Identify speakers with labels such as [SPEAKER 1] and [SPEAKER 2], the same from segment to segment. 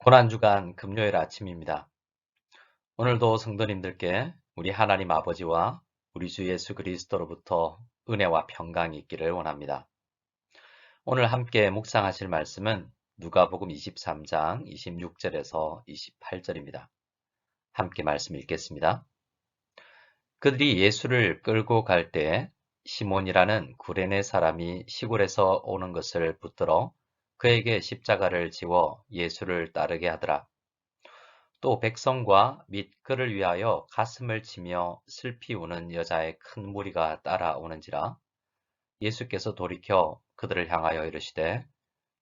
[SPEAKER 1] 고난주간 금요일 아침입니다. 오늘도 성도님들께 우리 하나님 아버지와 우리 주 예수 그리스도로부터 은혜와 평강이 있기를 원합니다. 오늘 함께 묵상하실 말씀은 누가복음 23장 26절에서 28절입니다. 함께 말씀 읽겠습니다. 그들이 예수를 끌고 갈 때 시몬이라는 구레네 사람이 시골에서 오는 것을 붙들어 그에게 십자가를 지워 예수를 따르게 하더라. 또 백성과 및 그를 위하여 가슴을 치며 슬피 우는 여자의 큰 무리가 따라오는지라. 예수께서 돌이켜 그들을 향하여 이르시되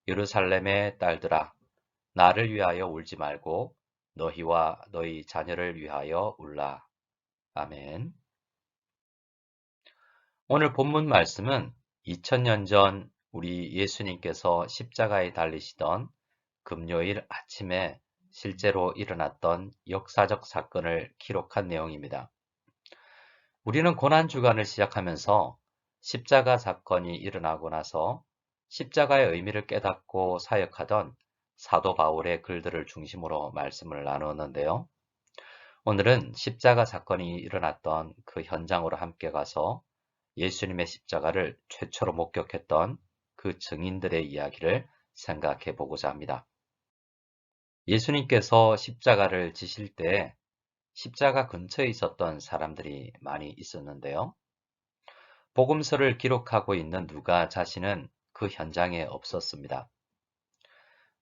[SPEAKER 1] 예루살렘의 딸들아, 나를 위하여 울지 말고 너희와 너희 자녀를 위하여 울라. 아멘. 오늘 본문 말씀은 2000년 전 우리 예수님께서 십자가에 달리시던 금요일 아침에 실제로 일어났던 역사적 사건을 기록한 내용입니다. 우리는 고난주간을 시작하면서 십자가 사건이 일어나고 나서 십자가의 의미를 깨닫고 사역하던 사도 바울의 글들을 중심으로 말씀을 나누었는데요. 오늘은 십자가 사건이 일어났던 그 현장으로 함께 가서 예수님의 십자가를 최초로 목격했던 그 증인들의 이야기를 생각해 보고자 합니다. 예수님께서 십자가를 지실 때 십자가 근처에 있었던 사람들이 많이 있었는데요. 복음서를 기록하고 있는 누가 자신은 그 현장에 없었습니다.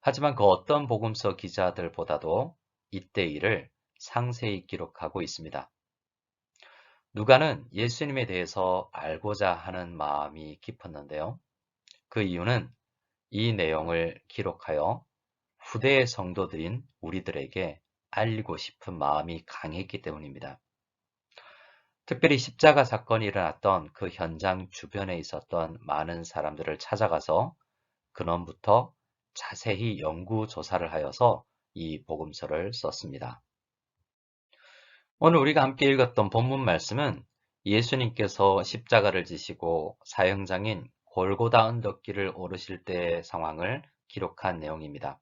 [SPEAKER 1] 하지만 그 어떤 복음서 기자들보다도 이때 일을 상세히 기록하고 있습니다. 누가는 예수님에 대해서 알고자 하는 마음이 깊었는데요. 그 이유는 이 내용을 기록하여 후대의 성도들인 우리들에게 알리고 싶은 마음이 강했기 때문입니다. 특별히 십자가 사건이 일어났던 그 현장 주변에 있었던 많은 사람들을 찾아가서 근원부터 자세히 연구 조사를 하여서 이 복음서를 썼습니다. 오늘 우리가 함께 읽었던 본문 말씀은 예수님께서 십자가를 지시고 사형장인 골고다 언덕길을 오르실 때의 상황을 기록한 내용입니다.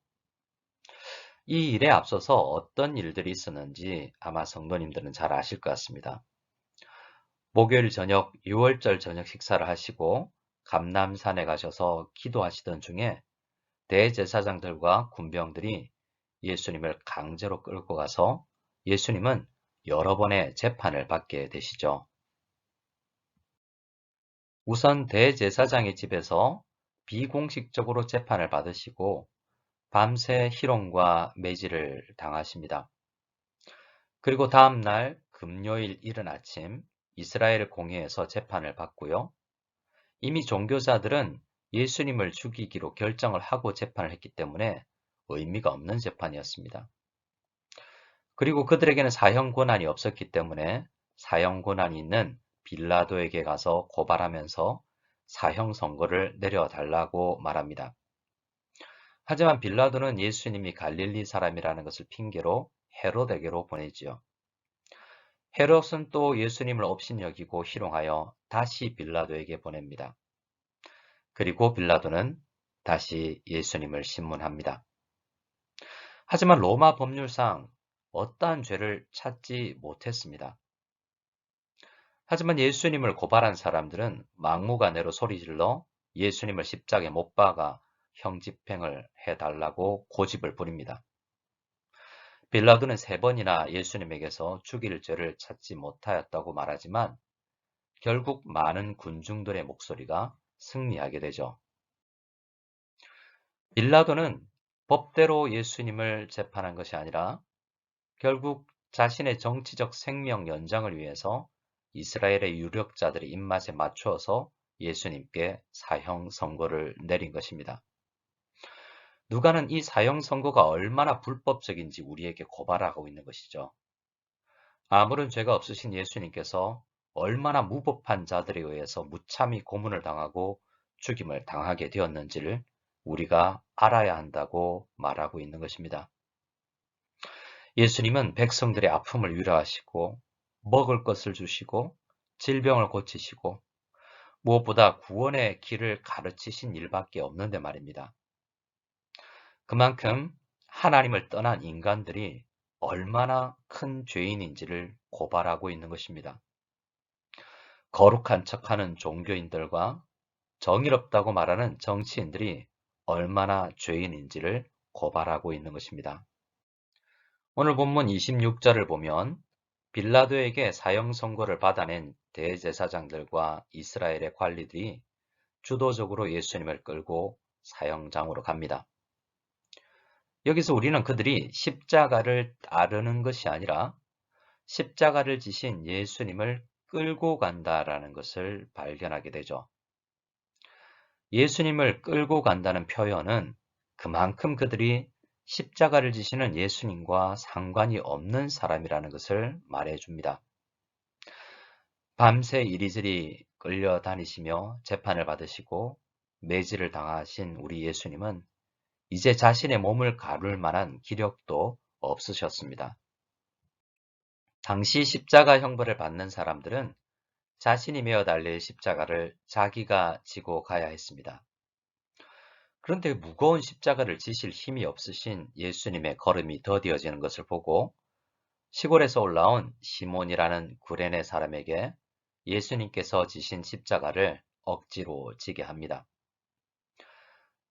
[SPEAKER 1] 이 일에 앞서서 어떤 일들이 있었는지 아마 성도님들은 잘 아실 것 같습니다. 목요일 저녁 6월절 저녁 식사를 하시고 감람산에 가셔서 기도하시던 중에 대제사장들과 군병들이 예수님을 강제로 끌고 가서 예수님은 여러 번의 재판을 받게 되시죠. 우선 대제사장의 집에서 비공식적으로 재판을 받으시고 밤새 희롱과 매질을 당하십니다. 그리고 다음 날 금요일 이른 아침 이스라엘 공회에서 재판을 받고요. 이미 종교자들은 예수님을 죽이기로 결정을 하고 재판을 했기 때문에 의미가 없는 재판이었습니다. 그리고 그들에게는 사형 권한이 없었기 때문에 사형 권한이 있는 빌라도에게 가서 고발하면서 사형 선고를 내려달라고 말합니다. 하지만 빌라도는 예수님이 갈릴리 사람이라는 것을 핑계로 헤롯에게로 보내지요. 헤롯은 또 예수님을 업신여기고 희롱하여 다시 빌라도에게 보냅니다. 그리고 빌라도는 다시 예수님을 신문합니다. 하지만 로마 법률상 어떠한 죄를 찾지 못했습니다. 하지만 예수님을 고발한 사람들은 막무가내로 소리질러 예수님을 십자가에 못 박아 형집행을 해달라고 고집을 부립니다. 빌라도는 3번이나 예수님에게서 죽일 죄를 찾지 못하였다고 말하지만 결국 많은 군중들의 목소리가 승리하게 되죠. 빌라도는 법대로 예수님을 재판한 것이 아니라 결국 자신의 정치적 생명 연장을 위해서 이스라엘의 유력자들의 입맛에 맞추어서 예수님께 사형 선고를 내린 것입니다. 누가는 이 사형 선고가 얼마나 불법적인지 우리에게 고발하고 있는 것이죠. 아무런 죄가 없으신 예수님께서 얼마나 무법한 자들에 의해서 무참히 고문을 당하고 죽임을 당하게 되었는지를 우리가 알아야 한다고 말하고 있는 것입니다. 예수님은 백성들의 아픔을 위로하시고 먹을 것을 주시고 질병을 고치시고 무엇보다 구원의 길을 가르치신 일밖에 없는데 말입니다. 그만큼 하나님을 떠난 인간들이 얼마나 큰 죄인인지를 고발하고 있는 것입니다. 거룩한 척하는 종교인들과 정의롭다고 말하는 정치인들이 얼마나 죄인인지를 고발하고 있는 것입니다. 오늘 본문 26절을 보면 빌라도에게 사형 선고를 받아낸 대제사장들과 이스라엘의 관리들이 주도적으로 예수님을 끌고 사형장으로 갑니다. 여기서 우리는 그들이 십자가를 따르는 것이 아니라 십자가를 지신 예수님을 끌고 간다라는 것을 발견하게 되죠. 예수님을 끌고 간다는 표현은 그만큼 그들이 십자가를 지시는 예수님과 상관이 없는 사람이라는 것을 말해줍니다. 밤새 이리저리 끌려다니시며 재판을 받으시고 매질을 당하신 우리 예수님은 이제 자신의 몸을 가눌 만한 기력도 없으셨습니다. 당시 십자가 형벌을 받는 사람들은 자신이 메어 달릴 십자가를 자기가 지고 가야 했습니다. 그런데 무거운 십자가를 지실 힘이 없으신 예수님의 걸음이 더디어지는 것을 보고 시골에서 올라온 시몬이라는 구레네 사람에게 예수님께서 지신 십자가를 억지로 지게 합니다.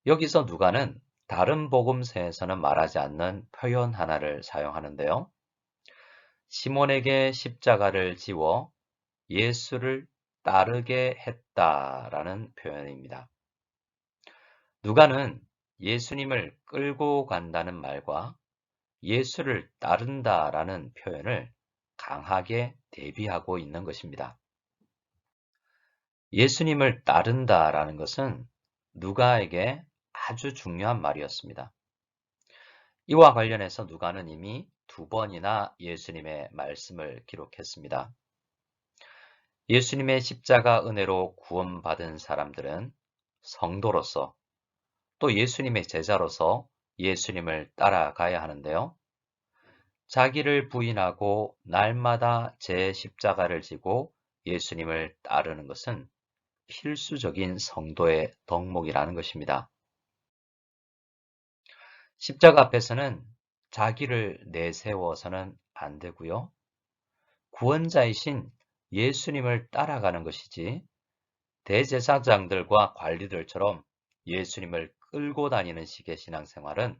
[SPEAKER 1] 여기서 누가는 다른 복음서에서는 말하지 않는 표현 하나를 사용하는데요. 시몬에게 십자가를 지워 예수를 따르게 했다라는 표현입니다. 누가는 예수님을 끌고 간다는 말과 예수를 따른다라는 표현을 강하게 대비하고 있는 것입니다. 예수님을 따른다라는 것은 누가에게 아주 중요한 말이었습니다. 이와 관련해서 누가는 이미 2번이나 예수님의 말씀을 기록했습니다. 예수님의 십자가 은혜로 구원받은 사람들은 성도로서 또 예수님의 제자로서 예수님을 따라가야 하는데요. 자기를 부인하고 날마다 제 십자가를 지고 예수님을 따르는 것은 필수적인 성도의 덕목이라는 것입니다. 십자가 앞에서는 자기를 내세워서는 안 되고요. 구원자이신 예수님을 따라가는 것이지 대제사장들과 관리들처럼 예수님을 끌고 다니는 식의 신앙생활은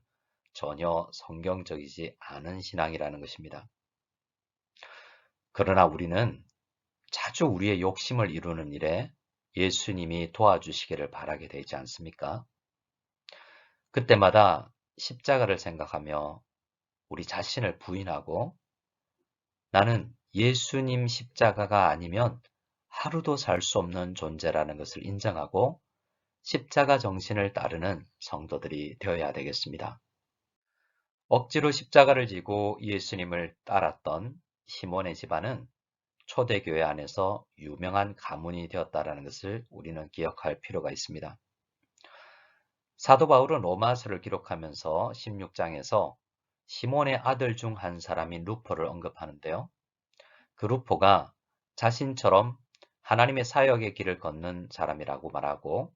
[SPEAKER 1] 전혀 성경적이지 않은 신앙이라는 것입니다. 그러나 우리는 자주 우리의 욕심을 이루는 일에 예수님이 도와주시기를 바라게 되지 않습니까? 그때마다 십자가를 생각하며 우리 자신을 부인하고 나는 예수님 십자가가 아니면 하루도 살 수 없는 존재라는 것을 인정하고 십자가 정신을 따르는 성도들이 되어야 되겠습니다. 억지로 십자가를 지고 예수님을 따랐던 시몬의 집안은 초대교회 안에서 유명한 가문이 되었다는 것을 우리는 기억할 필요가 있습니다. 사도 바울은 로마서를 기록하면서 16장에서 시몬의 아들 중 한 사람인 루포를 언급하는데요. 그 루포가 자신처럼 하나님의 사역의 길을 걷는 사람이라고 말하고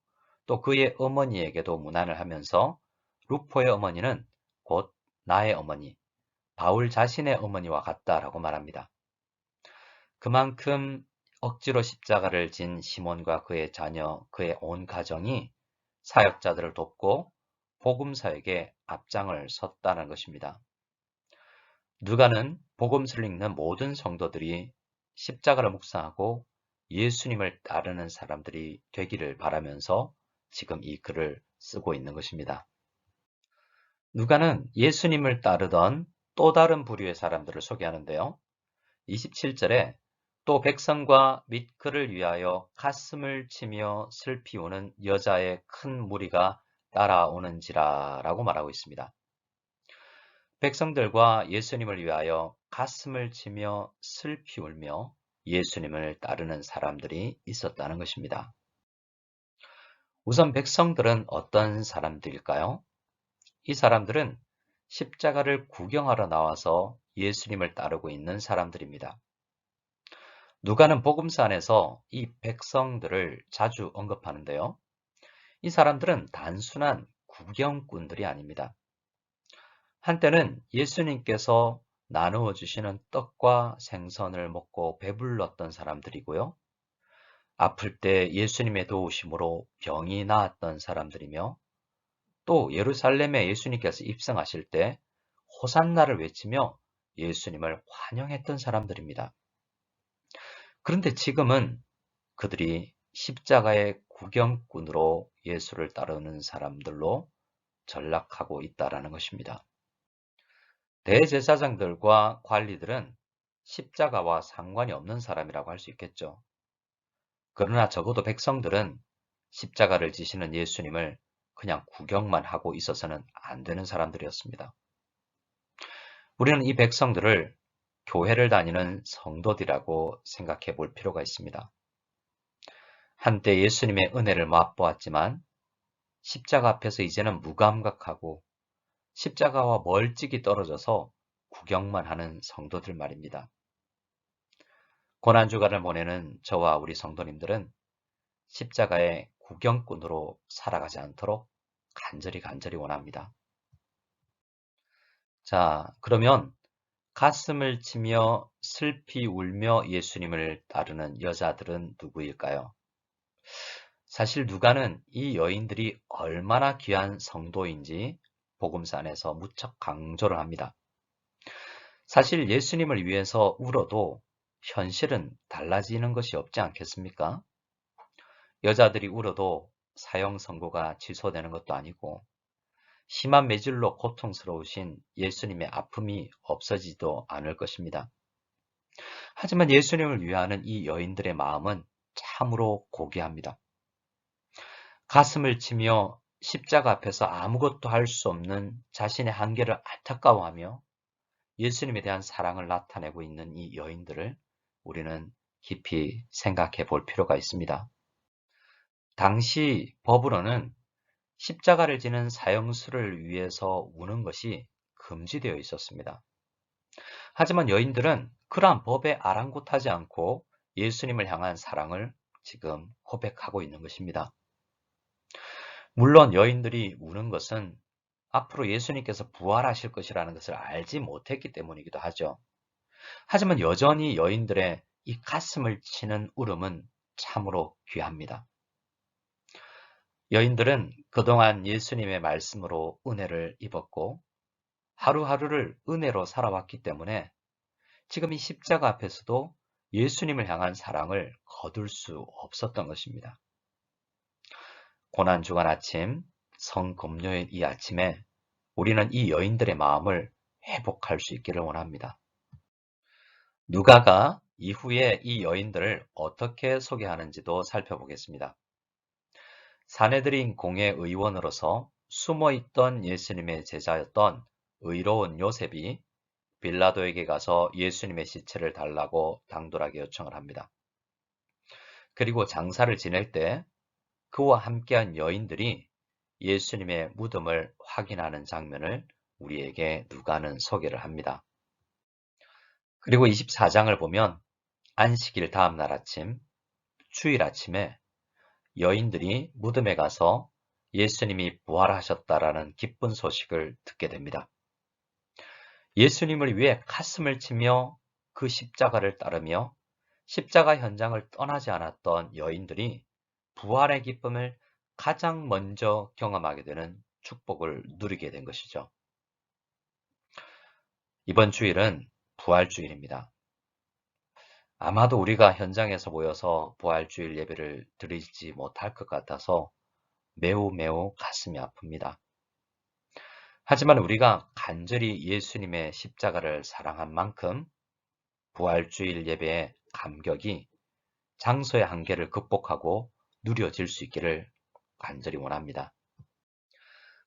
[SPEAKER 1] 또 그의 어머니에게도 문안을 하면서 루포의 어머니는 곧 나의 어머니, 바울 자신의 어머니와 같다라고 말합니다. 그만큼 억지로 십자가를 진 시몬과 그의 자녀, 그의 온 가정이 사역자들을 돕고 복음사역에 앞장을 섰다는 것입니다. 누가는 복음서를 읽는 모든 성도들이 십자가를 묵상하고 예수님을 따르는 사람들이 되기를 바라면서 지금 이 글을 쓰고 있는 것입니다. 누가는 예수님을 따르던 또 다른 부류의 사람들을 소개하는데요. 27절에 또 백성과 및 그를 위하여 가슴을 치며 슬피 우는 여자의 큰 무리가 따라오는지라 라고 말하고 있습니다. 백성들과 예수님을 위하여 가슴을 치며 슬피 울며 예수님을 따르는 사람들이 있었다는 것입니다. 우선 백성들은 어떤 사람들일까요? 이 사람들은 십자가를 구경하러 나와서 예수님을 따르고 있는 사람들입니다. 누가는 복음서 안에서 이 백성들을 자주 언급하는데요. 이 사람들은 단순한 구경꾼들이 아닙니다. 한때는 예수님께서 나누어 주시는 떡과 생선을 먹고 배불렀던 사람들이고요. 아플 때 예수님의 도우심으로 병이 나았던 사람들이며 또 예루살렘에 예수님께서 입성하실 때 호산나를 외치며 예수님을 환영했던 사람들입니다. 그런데 지금은 그들이 십자가의 구경꾼으로 예수를 따르는 사람들로 전락하고 있다라는 것입니다. 대제사장들과 관리들은 십자가와 상관이 없는 사람이라고 할 수 있겠죠. 그러나 적어도 백성들은 십자가를 지시는 예수님을 그냥 구경만 하고 있어서는 안 되는 사람들이었습니다. 우리는 이 백성들을 교회를 다니는 성도들이라고 생각해 볼 필요가 있습니다. 한때 예수님의 은혜를 맛보았지만 십자가 앞에서 이제는 무감각하고 십자가와 멀찍이 떨어져서 구경만 하는 성도들 말입니다. 고난주간을 보내는 저와 우리 성도님들은 십자가의 구경꾼으로 살아가지 않도록 간절히 원합니다. 자, 그러면 가슴을 치며 슬피 울며 예수님을 따르는 여자들은 누구일까요? 사실 누가는 이 여인들이 얼마나 귀한 성도인지 복음서 안에서 무척 강조를 합니다. 사실 예수님을 위해서 울어도 현실은 달라지는 것이 없지 않겠습니까? 여자들이 울어도 사형 선고가 취소되는 것도 아니고 심한 매질로 고통스러우신 예수님의 아픔이 없어지지도 않을 것입니다. 하지만 예수님을 위하는 이 여인들의 마음은 참으로 고귀합니다. 가슴을 치며 십자가 앞에서 아무것도 할 수 없는 자신의 한계를 안타까워하며 예수님에 대한 사랑을 나타내고 있는 이 여인들을 우리는 깊이 생각해 볼 필요가 있습니다. 당시 법으로는 십자가를 지는 사형수를 위해서 우는 것이 금지되어 있었습니다. 하지만 여인들은 그러한 법에 아랑곳하지 않고 예수님을 향한 사랑을 지금 고백하고 있는 것입니다. 물론 여인들이 우는 것은 앞으로 예수님께서 부활하실 것이라는 것을 알지 못했기 때문이기도 하죠. 하지만 여전히 여인들의 이 가슴을 치는 울음은 참으로 귀합니다. 여인들은 그동안 예수님의 말씀으로 은혜를 입었고 하루하루를 은혜로 살아왔기 때문에 지금 이 십자가 앞에서도 예수님을 향한 사랑을 거둘 수 없었던 것입니다. 고난주간 아침, 성금요일 이 아침에 우리는 이 여인들의 마음을 회복할 수 있기를 원합니다. 누가가 이후에 이 여인들을 어떻게 소개하는지도 살펴보겠습니다. 사내들인 공회 의원으로서 숨어있던 예수님의 제자였던 의로운 요셉이 빌라도에게 가서 예수님의 시체를 달라고 당돌하게 요청을 합니다. 그리고 장사를 지낼 때 그와 함께한 여인들이 예수님의 무덤을 확인하는 장면을 우리에게 누가는 소개를 합니다. 그리고 24장을 보면 안식일 다음 날 아침, 주일 아침에 여인들이 무덤에 가서 예수님이 부활하셨다라는 기쁜 소식을 듣게 됩니다. 예수님을 위해 가슴을 치며 그 십자가를 따르며 십자가 현장을 떠나지 않았던 여인들이 부활의 기쁨을 가장 먼저 경험하게 되는 축복을 누리게 된 것이죠. 이번 주일은 부활주일입니다. 아마도 우리가 현장에서 모여서 부활주일 예배를 드리지 못할 것 같아서 매우 가슴이 아픕니다. 하지만 우리가 간절히 예수님의 십자가를 사랑한 만큼 부활주일 예배의 감격이 장소의 한계를 극복하고 누려질 수 있기를 간절히 원합니다.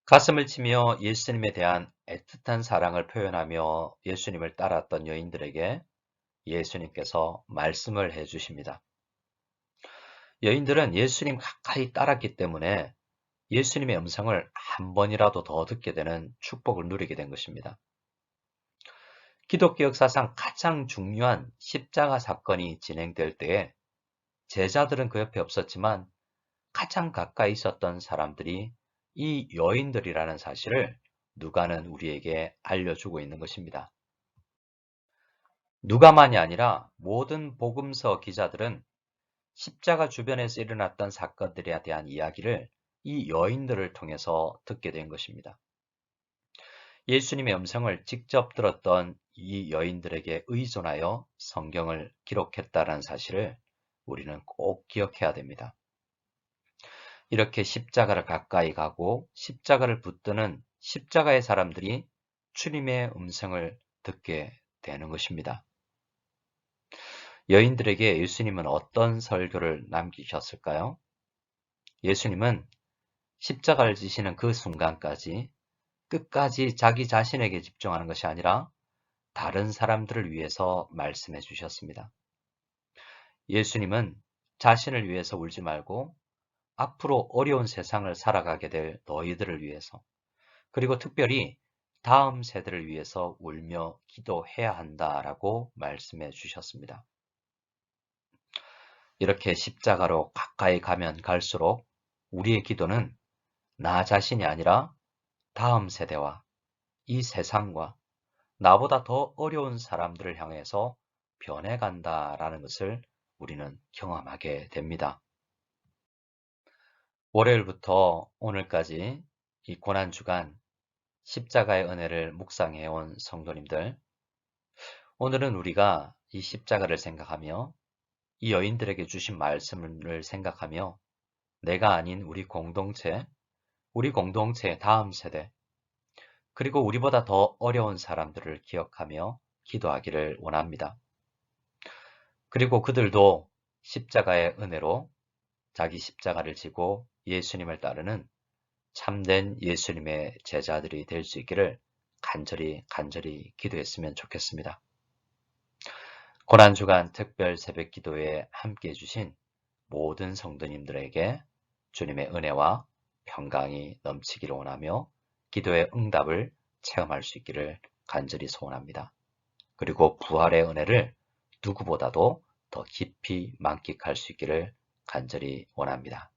[SPEAKER 1] 가슴을 치며 예수님에 대한 애틋한 사랑을 표현하며 예수님을 따랐던 여인들에게 예수님께서 말씀을 해주십니다. 여인들은 예수님 가까이 따랐기 때문에 예수님의 음성을 한 번이라도 더 듣게 되는 축복을 누리게 된 것입니다. 기독교 역사상 가장 중요한 십자가 사건이 진행될 때에 제자들은 그 옆에 없었지만 가장 가까이 있었던 사람들이 이 여인들이라는 사실을 누가는 우리에게 알려주고 있는 것입니다. 누가만이 아니라 모든 복음서 기자들은 십자가 주변에서 일어났던 사건들에 대한 이야기를 이 여인들을 통해서 듣게 된 것입니다. 예수님의 음성을 직접 들었던 이 여인들에게 의존하여 성경을 기록했다는 사실을 우리는 꼭 기억해야 됩니다. 이렇게 십자가를 가까이 가고 십자가를 붙드는 십자가의 사람들이 주님의 음성을 듣게 되는 것입니다. 여인들에게 예수님은 어떤 설교를 남기셨을까요? 예수님은 십자가를 지시는 그 순간까지 끝까지 자기 자신에게 집중하는 것이 아니라 다른 사람들을 위해서 말씀해 주셨습니다. 예수님은 자신을 위해서 울지 말고 앞으로 어려운 세상을 살아가게 될 너희들을 위해서, 그리고 특별히 다음 세대를 위해서 울며 기도해야 한다라고 말씀해 주셨습니다. 이렇게 십자가로 가까이 가면 갈수록 우리의 기도는 나 자신이 아니라 다음 세대와 이 세상과 나보다 더 어려운 사람들을 향해서 변해간다라는 것을 우리는 경험하게 됩니다. 월요일부터 오늘까지 이 고난주간 십자가의 은혜를 묵상해온 성도님들, 오늘은 우리가 이 십자가를 생각하며 이 여인들에게 주신 말씀을 생각하며 내가 아닌 우리 공동체의 다음 세대, 그리고 우리보다 더 어려운 사람들을 기억하며 기도하기를 원합니다. 그리고 그들도 십자가의 은혜로 자기 십자가를 지고 예수님을 따르는 참된 예수님의 제자들이 될 수 있기를 간절히 기도했으면 좋겠습니다. 고난주간 특별 새벽 기도에 함께해 주신 모든 성도님들에게 주님의 은혜와 평강이 넘치기를 원하며 기도의 응답을 체험할 수 있기를 간절히 소원합니다. 그리고 부활의 은혜를 누구보다도 더 깊이 만끽할 수 있기를 간절히 원합니다.